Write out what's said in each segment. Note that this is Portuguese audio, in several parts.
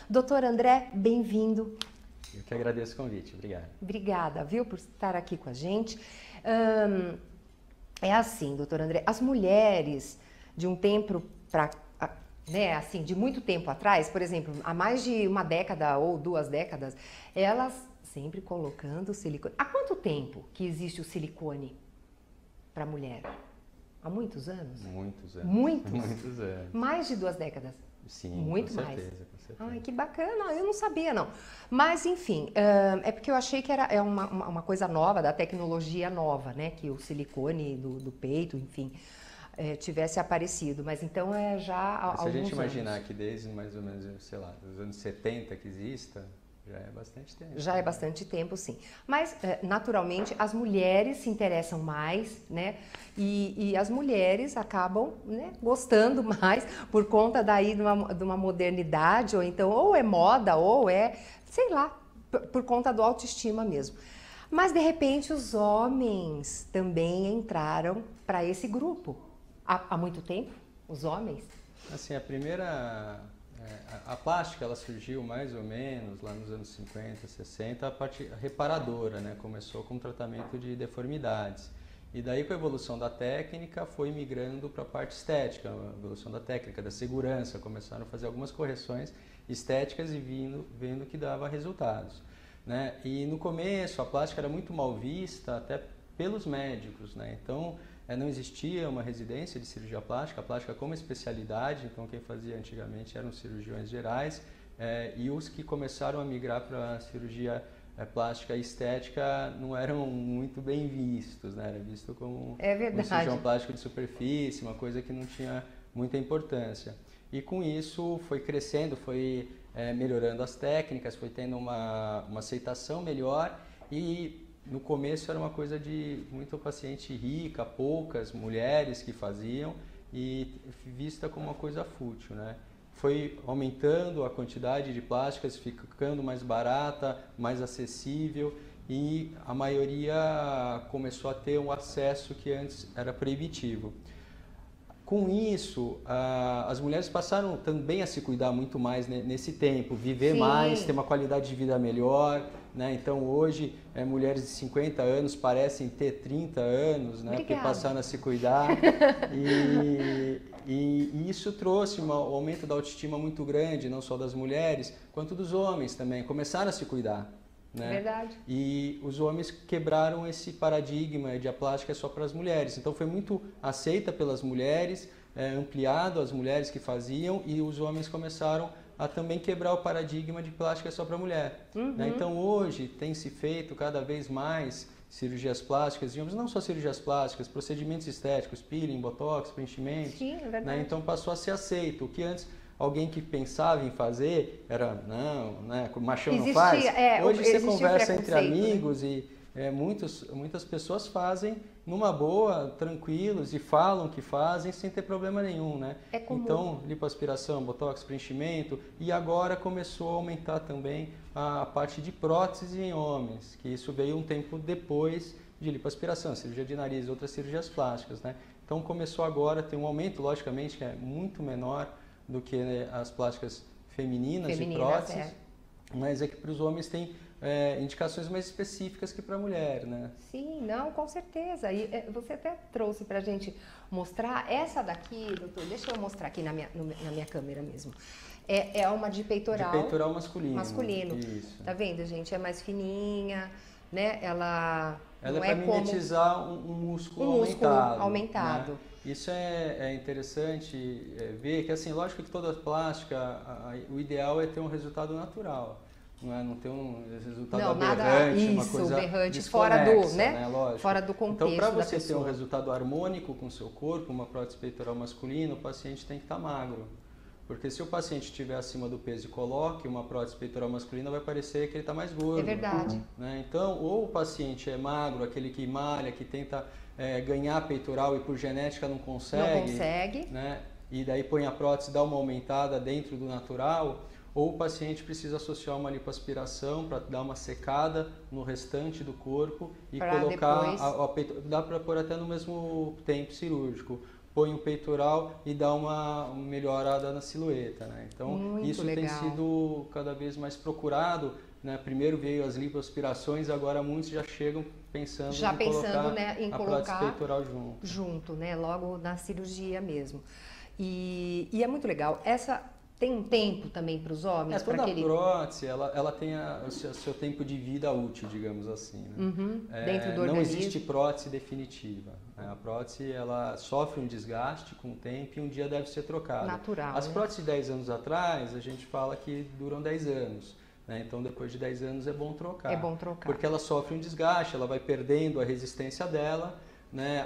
Doutor André, bem-vindo. Eu que agradeço o convite, obrigado. Obrigada, viu, por estar aqui com a gente. É assim, doutor André, as mulheres de um tempo para, né, assim, de muito tempo atrás, por exemplo, há mais de uma década ou 2 décadas, elas sempre colocando silicone. Há quanto tempo que existe o silicone para mulher? Há muitos anos? Muitos anos. Muitos? Muitos anos. Mais de 2 décadas? Sim, muito com mais. certeza, com certeza. Ai, que bacana, eu não sabia não. Mas enfim, é porque eu achei que era uma coisa nova, da tecnologia nova, né? Que o silicone do peito, enfim, tivesse aparecido. Mas então já há Mas se a alguns gente imaginar anos. que desde mais ou menos, sei lá, dos anos 70 que exista, já é bastante tempo. Já é bastante tempo, sim. Mas, naturalmente, as mulheres se interessam mais, né? E as mulheres acabam, né, gostando mais por conta daí de uma modernidade, ou então, ou é moda, ou é, sei lá, por conta do autoestima mesmo. Mas, de repente, os homens também entraram para esse grupo. Há muito tempo, os homens? Assim, a plástica ela surgiu mais ou menos lá nos anos 50, 60, a parte reparadora, né? Começou com tratamento de deformidades. E daí com a evolução da técnica foi migrando para a parte estética, a evolução da técnica, da segurança, começaram a fazer algumas correções estéticas e vendo que dava resultados, né? E no começo a plástica era muito mal vista até pelos médicos, né? Então não existia uma residência de cirurgia plástica, a plástica como especialidade, então quem fazia antigamente eram cirurgiões gerais, e os que começaram a migrar para a cirurgia plástica e estética não eram muito bem vistos, né? Era visto como um cirurgião plástico de superfície, uma coisa que não tinha muita importância. E com isso foi crescendo, foi melhorando as técnicas, foi tendo uma aceitação melhor e no começo era uma coisa de muito paciente rica, poucas mulheres que faziam e vista como uma coisa fútil, né? Foi aumentando a quantidade de plásticas, ficando mais barata, mais acessível e a maioria começou a ter um acesso que antes era proibitivo. Com isso, as mulheres passaram também a se cuidar muito mais nesse tempo, viver mais, ter uma qualidade de vida melhor, né? Então hoje mulheres de 50 anos parecem ter 30 anos, né? Porque passaram a se cuidar e isso trouxe um aumento da autoestima muito grande, não só das mulheres, quanto dos homens também, começaram a se cuidar. Né? Verdade. E os homens quebraram esse paradigma de a plástica é só para as mulheres. Então foi muito aceita pelas mulheres, ampliado as mulheres que faziam e os homens começaram a também quebrar o paradigma de plástica é só para mulher. Né? Então hoje tem se feito cada vez mais cirurgias plásticas, digamos, não só cirurgias plásticas, procedimentos estéticos, peeling, botox, preenchimento. Sim, é verdade. Né? Então passou a ser aceito, o que antes alguém que pensava em fazer era, não, né, machão não faz. Hoje você conversa entre amigos, né? E muitas pessoas fazem numa boa, tranquilos e falam que fazem sem ter problema nenhum, né? É comum. Então, lipoaspiração, botox, preenchimento e agora começou a aumentar também a parte de prótese em homens, que isso veio um tempo depois de lipoaspiração, cirurgia de nariz e outras cirurgias plásticas, né? Então começou agora a ter um aumento, logicamente, que é muito menor do que as plásticas femininas de próteses, mas é que para os homens tem indicações mais específicas que para a mulher, né? Sim, não, com certeza. E você até trouxe para a gente mostrar essa daqui, doutor, deixa eu mostrar aqui na minha câmera mesmo. É uma de peitoral. De peitoral masculino. Masculino. Isso. Tá vendo, gente? É mais fininha, né? Ela é para mimetizar um músculo aumentado. Né? Isso é interessante ver que, assim, lógico que toda plástica, o ideal é ter um resultado natural, não ter um resultado aberrante, uma coisa berrante desconexa, né? Lógico. Fora do contexto. Então, para você ter um resultado harmônico com o seu corpo, uma prótese peitoral masculina, o paciente tem que estar magro. Porque se o paciente estiver acima do peso e coloque uma prótese peitoral masculina, vai parecer que ele está mais gordo. É verdade. Né? Então, ou o paciente é magro, aquele que malha, que tenta ganhar peitoral e por genética não consegue. Não consegue. Né? E daí põe a prótese, dá uma aumentada dentro do natural. Ou o paciente precisa associar uma lipoaspiração para dar uma secada no restante do corpo e pra colocar depois... dá para pôr até no mesmo tempo cirúrgico. põe o peitoral e dá uma melhorada na silhueta, né? Então, Muito isso legal. tem sido cada vez mais procurado, né? Primeiro veio as lipoaspirações, agora muitos já chegam pensando em colocar, né, em a colocar prótese peitoral junto. junto, né? Logo na cirurgia mesmo. E é muito legal. Essa tem um tempo também para os homens? Toda prótese, ela tem o seu tempo de vida útil, digamos assim. Né? Dentro do organismo. Não existe prótese definitiva. Né? A prótese, ela sofre um desgaste com o tempo e um dia deve ser trocada. Natural, As né? próteses de 10 anos atrás, a gente fala que duram 10 anos. Né? Então, depois de 10 anos é bom trocar. É bom trocar. Porque ela sofre um desgaste, ela vai perdendo a resistência dela. Né?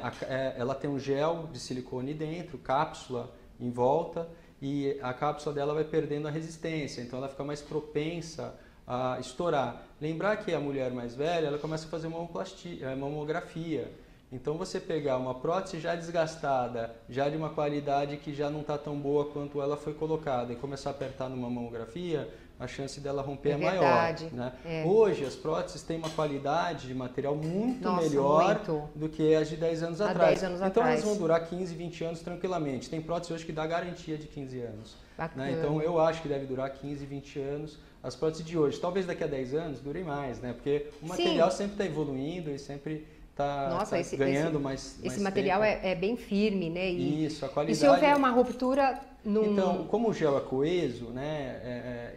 Ela tem um gel de silicone dentro, cápsula em volta, e a cápsula dela vai perdendo a resistência, então ela fica mais propensa a estourar. Lembrar que a mulher mais velha, ela começa a fazer mamografia. Então você pegar uma prótese já desgastada, já de uma qualidade que já não está tão boa quanto ela foi colocada, e começar a apertar numa mamografia, a chance dela romper é maior. Né? Hoje as próteses têm uma qualidade de material muito melhor do que as de 10 anos atrás. Então elas vão durar 15, 20 anos tranquilamente. Tem prótese hoje que dá garantia de 15 anos. Né? Então eu acho que deve durar 15, 20 anos as próteses de hoje. Talvez daqui a 10 anos durem mais, né? Porque o material sempre está evoluindo e sempre está ganhando mais esse material é bem firme, né? Isso, a qualidade. E se houver uma ruptura... Então, como o gel é coeso, né,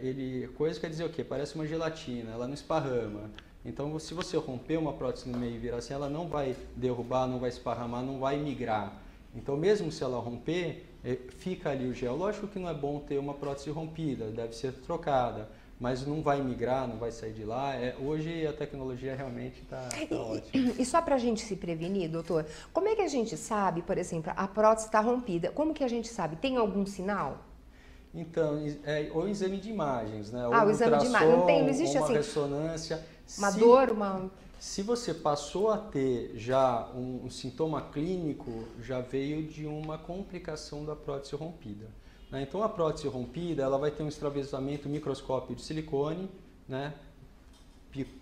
coeso quer dizer o quê? Parece uma gelatina, ela não esparrama. Então, se você romper uma prótese no meio e virar assim, ela não vai derrubar, não vai esparramar, não vai migrar. Então, mesmo se ela romper, fica ali o gel. Lógico que não é bom ter uma prótese rompida, deve ser trocada. Mas não vai migrar, não vai sair de lá. Hoje a tecnologia realmente está ótima. E só para a gente se prevenir, doutor, como é que a gente sabe, por exemplo, a prótese está rompida? Como que a gente sabe? Tem algum sinal? Então, o exame de imagens, né? O exame de imagens. Não existe uma assim, ressonância. Uma dor, uma... Se você passou a ter já um sintoma clínico, já veio de uma complicação da prótese rompida. Então a prótese rompida, ela vai ter um extravasamento microscópio de silicone, né?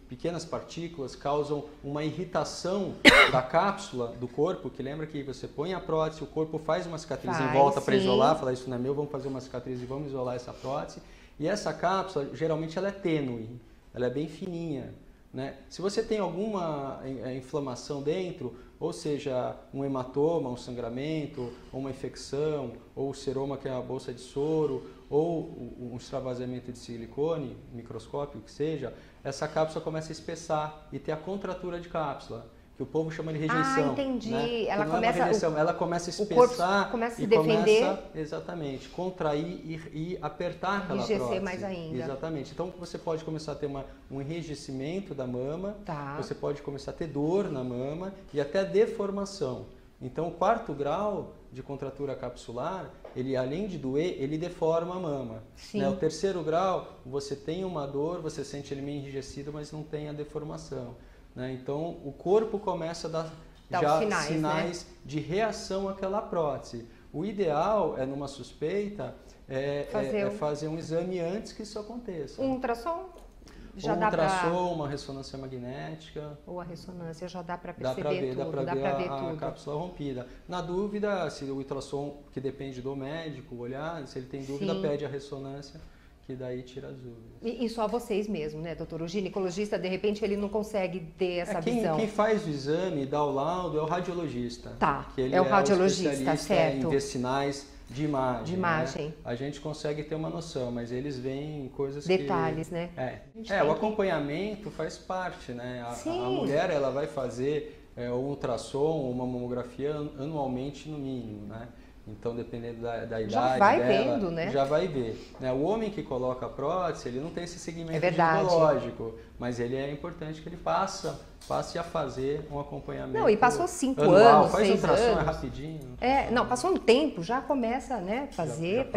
Pequenas partículas causam uma irritação da cápsula do corpo, que lembra que você põe a prótese, o corpo faz uma cicatriz em volta para isolar, fala isso não é meu, vamos fazer uma cicatriz e vamos isolar essa prótese. E essa cápsula, geralmente ela é tênue, ela é bem fininha. Né? Se você tem alguma inflamação dentro, ou seja, um hematoma, um sangramento, ou uma infecção, ou seroma, que é uma bolsa de soro, ou um extravasamento de silicone, microscópio, que seja, essa cápsula começa a espessar e ter a contratura de cápsula, que o povo chama de rejeição. Entendi. Né? Ela não começa, é uma rejeição, ela começa a espessar, o corpo começa a se defender. Começa, exatamente, contrair e apertar aquela prótese. Mais ainda. Exatamente. Então você pode começar a ter um enrijecimento da mama, você pode começar a ter dor na mama e até deformação. Então o 4º grau de contratura capsular, ele além de doer, ele deforma a mama. Né? O 3º grau, você tem uma dor, você sente ele meio enrijecido, mas não tem a deformação. Né? Então o corpo começa a dar já sinais de reação àquela prótese. O ideal é, numa suspeita, fazer um exame antes que isso aconteça. Um ultrassom? Já dá ultrassom, uma ressonância magnética. Ou a ressonância já dá para perceber tudo, dá para ver a cápsula rompida. Na dúvida, se o ultrassom, que depende do médico olhar, se ele tem dúvida, pede a ressonância, que daí tira as dúvidas. E só vocês mesmo, né, doutor? O ginecologista, de repente, ele não consegue ter essa visão. Quem faz o exame e dá o laudo é o radiologista. Que ele é o radiologista, certo. Em ver sinais de imagem. De imagem. Né? A gente consegue ter uma noção, mas eles veem coisas detalhes, né? O acompanhamento faz parte, né? A mulher, ela vai fazer um ultrassom, uma mamografia anualmente no mínimo, né? Então, dependendo da idade já vai dela, vendo, né? Já vai ver. Né? O homem que coloca a prótese, ele não tem esse segmento ginecológico, mas ele é importante que ele passe a fazer um acompanhamento. Não, e passou 5 anual. anos, faz 6 ultrassom, anos. É rapidinho. Passou um tempo, já começa, né, fazer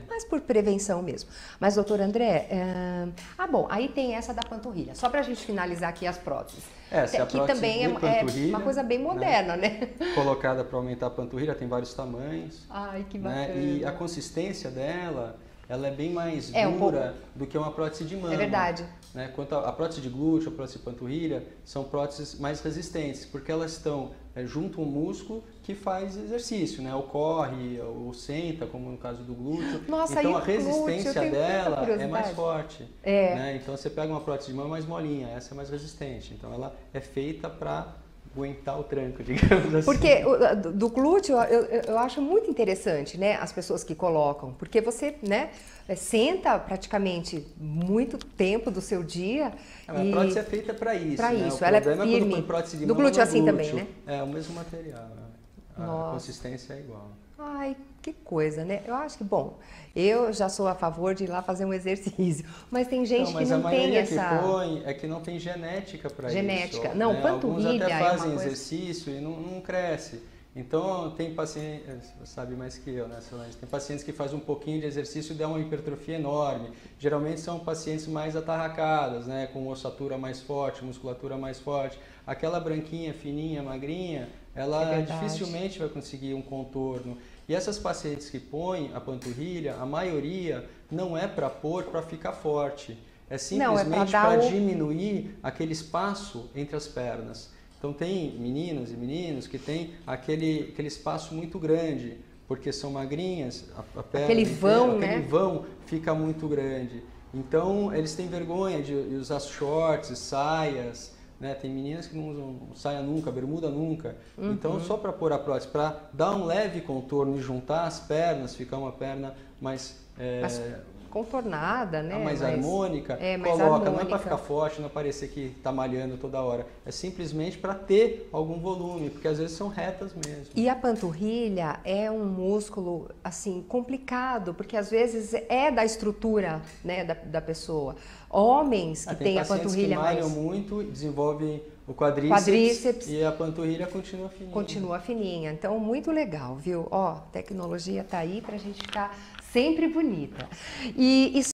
mas por prevenção mesmo. Mas, doutor André, bom, aí tem essa da panturrilha. Só pra gente finalizar aqui as próteses. Que também é uma coisa bem moderna, né? Colocada para aumentar a panturrilha, tem vários tamanhos. Ai, que bacana. Né? E a consistência dela ela é bem mais um dura do que uma prótese de mama. É verdade. Né? Quanto a prótese de glúteo, a prótese de panturrilha, são próteses mais resistentes, porque elas estão junto a um músculo que faz exercício, né? Ou corre, ou senta, como no caso do glúteo. Nossa, então e a resistência dela é mais forte. Né? Então você pega uma prótese de mama mais molinha, essa é mais resistente. Então ela é feita para aguentar o tranco, digamos assim. Porque do glúteo eu acho muito interessante, né, as pessoas que colocam, porque você, né, senta praticamente muito tempo do seu dia. A prótese é feita para isso. Para né? isso, o ela é problema firme. Quando põe prótese de do mama glúteo no assim glúteo. também, né? É o mesmo material. A consistência é igual. Ai, que coisa, né? Eu acho que, bom, eu já sou a favor de ir lá fazer um exercício, mas tem gente que não tem essa... Mas a maioria que põe é que não tem genética para isso. Genética. Não, né? panturrilha Alguns até fazem coisa... exercício e não cresce. Então, tem pacientes, você sabe mais que eu, né, Solange? Tem pacientes que fazem um pouquinho de exercício e dão uma hipertrofia enorme. Geralmente são pacientes mais atarracadas, né, com ossatura mais forte, musculatura mais forte. Aquela branquinha, fininha, magrinha, ela dificilmente vai conseguir um contorno. E essas pacientes que põem a panturrilha, a maioria não é para pôr para ficar forte. É simplesmente para diminuir aquele espaço entre as pernas. Então tem meninas e meninos que tem aquele espaço muito grande, porque são magrinhas, a perna, aquele vão, né? Aquele vão fica muito grande. Então eles têm vergonha de usar shorts, saias, né? Tem meninas que não usam saia nunca, bermuda nunca. Então só para pôr a prótese, para dar um leve contorno e juntar as pernas, ficar uma perna mais... contornada, né? Mais harmônica, mais coloca, harmônica. não é para ficar forte, não parecer que está malhando toda hora, é simplesmente para ter algum volume, porque às vezes são retas mesmo. E a panturrilha é um músculo, assim, complicado, porque às vezes é da estrutura, né, da pessoa. Homens que têm a panturrilha que malham muito, desenvolvem o quadríceps e a panturrilha continua fininha. Continua fininha, então muito legal, viu? Ó, tecnologia tá aí pra gente ficar sempre bonita. E